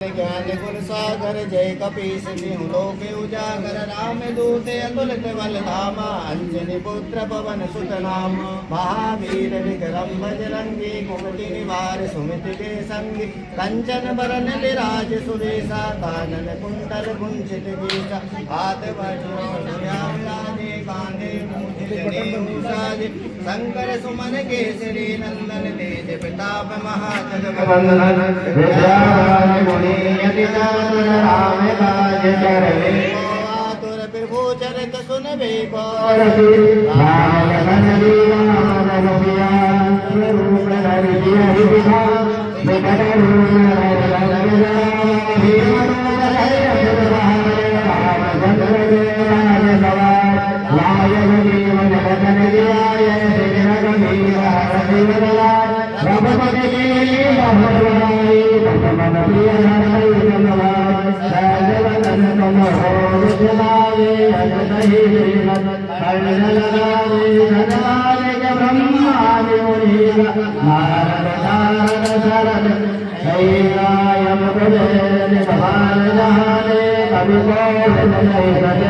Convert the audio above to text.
ज्ञान गुण सागर जय कपीस तिहु लोक उजागर राम दूत अतुलित बल धामा अंजनी पुत्र पवन सुत नाम महावीर विक्रम बजरंगी कुमति निवार सुमति के संगी कंचन बरन विराज सुरेशा कानन कुंडल कुंचित केशा हाथ वज्रादे कांधे मूषादि शंकर सुमन केसरी नंदन तेज प्रताप महाजगवंदन राम काज करवे तुर प्रभु चरित सुनबे कभी